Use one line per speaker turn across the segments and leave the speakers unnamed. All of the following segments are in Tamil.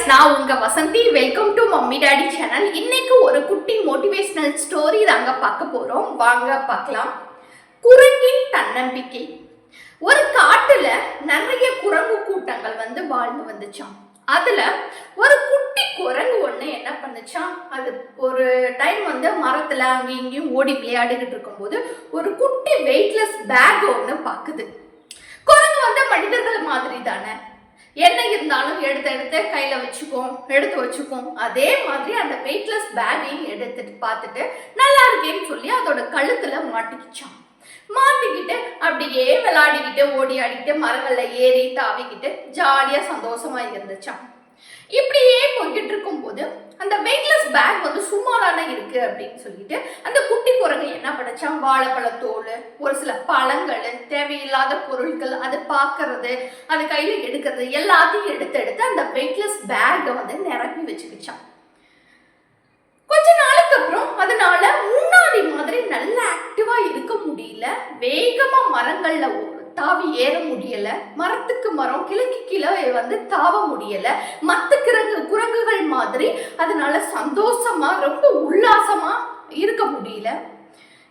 நான் உங்க Vasanthi. Welcome to mummy daddy channel. இன்னைக்கு ஒரு குட்டி மோட்டிவேஷனல் ஸ்டோரி தாங்க பார்க்க போறோம். வாங்க பார்க்கலாம். குரங்கின் தன்னம்பிக்கை. ஒரு காட்டுல நிறைய குரங்கு கூட்டங்கள் வாழ்ந்து வந்துச்சாம். அதுல ஒரு குட்டி குரங்கு ஒண்ணு என்ன பண்ணுச்சான், அது ஒரு டைம் மரத்துல அங்கேயும் இங்கேயும் ஓடி விளையாடிக்கிட்டு இருக்கும்போது ஒரு குட்டி வெயிட்லெஸ் பேக் ஒண்ணு பாக்குது. குரங்கு மனிதர்கள் மாதிரி தானே, என்ன இருந்தாலும் எடுத்து கையில எடுத்து வச்சுக்கோம். அதே மாதிரி அந்த வெயிட்லெஸ் பேக்கையும் எடுத்துட்டு பார்த்துட்டு நல்லா இருக்கேன்னு சொல்லி அதோட கழுத்துல மாட்டிக்கிச்சான். மாட்டிக்கிட்டு அப்படியே விளையாடிக்கிட்டு ஓடி ஆடிக்கிட்டு மரங்கள்ல ஏறி தாவிக்கிட்டு ஜாலியா சந்தோஷமா இருந்துச்சான். இப்படியே போய்கிட்டு இருக்கும் போது அந்த வெயிட்லெஸ் பேக் சும்மாதானே இருக்கு அப்படின்னு சொல்லிட்டு அந்த குட்டி குரங்கு என்ன பண்ணுச்சான், வாழைப்பழத்தோல், ஒரு சில பழங்கள், தேவையில்லாத பொருட்கள், அதை பார்க்கறது, அது கையில எடுக்கிறது எல்லாத்தையும் எடுத்து அந்த வெயிட்லெஸ் பேக்கை நிரப்பி வச்சுக்கிச்சான். கொஞ்ச நாளுக்கு அப்புறம் அதனால முன்னாடி மாதிரி நல்ல ஆக்டிவா இருக்க முடியல. வேகமா மரங்கள்ல தாவி ஏற முடியல. மரத்துக்கு மரம், கிளைக்கு கிளை தாவ முடியல. மத்த குரங்குகள் மாதிரி அதனால சந்தோஷமா ரொம்ப உல்லாசமா இருக்க முடியல.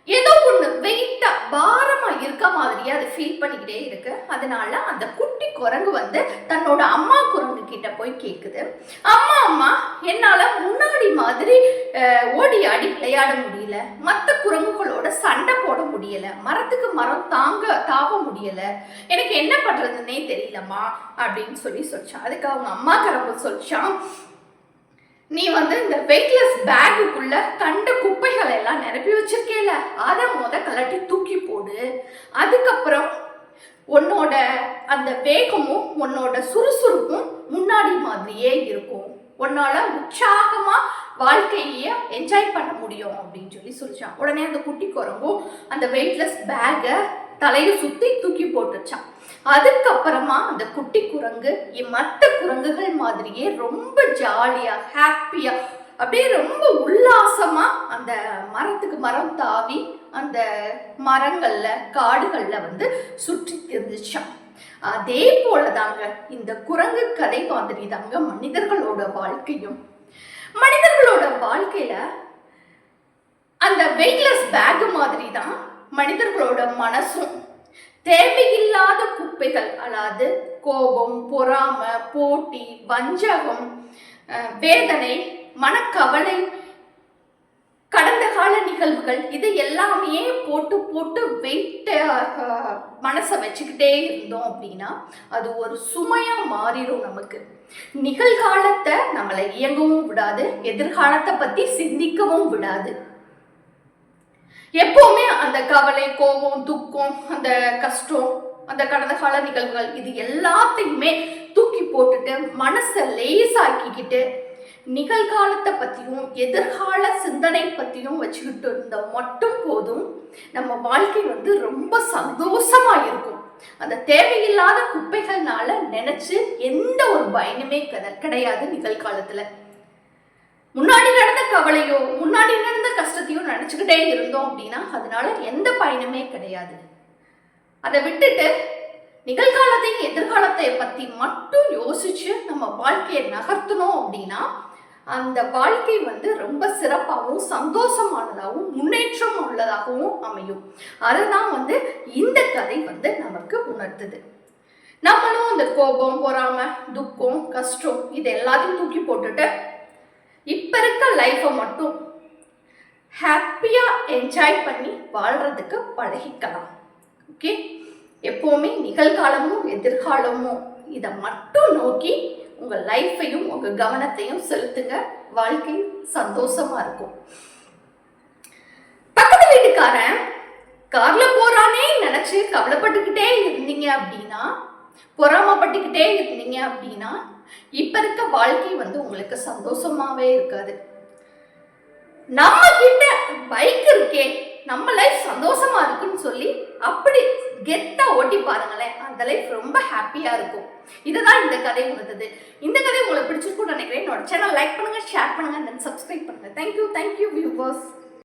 ஏதோ ஒண்ணு வெயிட்டா பாரமா இருக்க மாதிரியே அதை ஃபீல் பண்ணிக்கிட்டே இருக்கு. அதனால அந்த குட்டி குரங்கு தன்னோட அம்மா குரங்கு கிட்ட போய் கேக்குது, அம்மா என்னால முன்னாடி மாதிரி ஓடி ஆடி விளையாட முடியல, மற்ற குரங்குகளோட சண்டை போட முடியல, மரத்துக்கு மரம் தாவ முடியல, எனக்கு என்ன பண்றதுன்னே தெரியலம்மா அப்படின்னு சொல்லிச்சான். அதுக்கு அவங்க அம்மா குரங்கு சொல்லிச்சான், நீ இந்த வெயிட்லெஸ் பேக்குக்குள்ள கண்ட குப்பைகளை எல்லாம் நிரப்பி வச்சிருக்கேல, அதை கலட்டி தூக்கி போடு. அதுக்கப்புறம் உன்னோட அந்த வேகமும் உன்னோட சுறுசுறுப்பும் முன்னாடி மாதிரியே இருக்கும். உன்னால உற்சாகமா வாழ்க்கைய என்ஜாய் பண்ண முடியும் அப்படின்னு சொல்லிச்சான். உடனே அந்த குட்டி குரங்கும் அந்த வெயிட்லெஸ் பேக்கை தலையை சுத்தி தூக்கி போட்டுச்சான். அதுக்கப்புறமா அந்த குட்டி குரங்கு மற்ற குரங்குகள் மாதிரியே ரொம்ப ஜாலியா ஹாப்பியா அப்படியே ரொம்ப உல்லாசமா அந்த மரத்துக்கு மரம் தாவி அந்த மரங்கள்ல காடுகள்ல சுற்றி இருந்துச்சான். அதே போலதாங்க இந்த குரங்கு கதை மாதிரி தாங்க மனிதர்களோட வாழ்க்கையும். மனிதர்களோட வாழ்க்கையில அந்த வெயிட்லெஸ் பேக் மாதிரி தான் மனிதர்களோட மனசும். தேவையில்லாத குப்பைகள், அதாவது கோபம், பொறாமை, போட்டி, வஞ்சகம், வேதனை, மனக்கவலை, கடந்த கால நிகழ்வுகள், இது எல்லாமே போட்டு வெயிட்ட மனசை வச்சுக்கிட்டே இருந்தோம் அப்படின்னா அது ஒரு சுமையா மாறிடும். நமக்கு நிகழ்காலத்தை நம்மளை இயங்கவும் விடாது, எதிர்காலத்தை பத்தி சிந்திக்கவும் விடாது. எப்பவுமே அந்த கவலை, கோபம், துக்கம், அந்த கஷ்டம், அந்த கடந்த கால நிகழ்வுகள், இது எல்லாத்தையுமே தூக்கி போட்டுட்டு மனசை லேசாக்கிக்கிட்டு நிகழ்காலத்தை பத்தியும் எதிர்கால சிந்தனை பத்தியும் வச்சுக்கிட்டு இருந்தா மட்டும் போதும். நம்ம வாழ்க்கை ரொம்ப சந்தோஷமா இருக்கும். அந்த தேவையில்லாத குப்பைகள்னால நினைச்சு எந்த ஒரு பயனுமே கிடையாது. நிகழ்காலத்துல முன்னாடி நடந்த கவலையோ முன்னாடி நடந்த கஷ்டத்தையோ நினைச்சுக்கிட்டே இருந்தோம் அப்படின்னா அதனால எந்த பயனுமே கிடையாது. அதை விட்டுட்டு நிகழ்காலத்தையும் எதிர்காலத்தை பத்தி மட்டும் யோசிச்சு நம்ம வாழ்க்கையை நகர்த்தணும் அப்படின்னா அந்த வாழ்க்கை ரொம்ப சிறப்பாகவும் சந்தோஷமானதாகவும் முன்னேற்றம் உள்ளதாகவும் அமையும். அதுதான் இந்த கதை நமக்கு உணர்த்துது. நம்மளும் இந்த கோபம், பொறாமை, துக்கம், கஷ்டம் இது எல்லாத்தையும் தூக்கி போட்டுட்டு இப்ப இருக்க லைஃபை மட்டும் ஹாப்பியா என்ஜாய் பண்ணி வாழ்றதுக்கு பழகிக்கலாம். ஓகே, எப்பவுமே நிகழ்காலமும் எதிர்காலமும் இதை மட்டும் நோக்கி உங்க லைஃபையும் உங்க கவனத்தையும் செலுத்துங்க. வாழ்க்கை சந்தோஷமா இருக்கும். பக்கத்து வீட்டுக்காரன் கார்ல போறானே நினைச்சு கவலைப்பட்டுக்கிட்டே இருந்தீங்க அப்படின்னா, பொறாமப்பட்டுக்கிட்டே இருந்தீங்க அப்படின்னா இப்ப இருக்க வாழ்க்கை உங்களுக்கு சந்தோஷமாவே இருக்காது. நம்ம கிட்ட பைக் இருக்கே, நம்ம லைஃப் சந்தோஷமா இருக்குன்னு சொல்லி அப்படி கெத்தா ஓட்டி பாருங்களேன், அந்த லைஃப் ரொம்ப ஹாப்பியா இருக்கும். இதுதான் இந்த கதை உணர்ந்தது. இந்த கதை உங்களுக்கு பிடிச்சிருக்கும்னு நினைக்கிறேன். என்னோட சேனல் லைக் பண்ணுங்க, ஷேர் பண்ணுங்க, தென் சப்ஸ்கிரைப் பண்ணுங்க. Thank you viewers.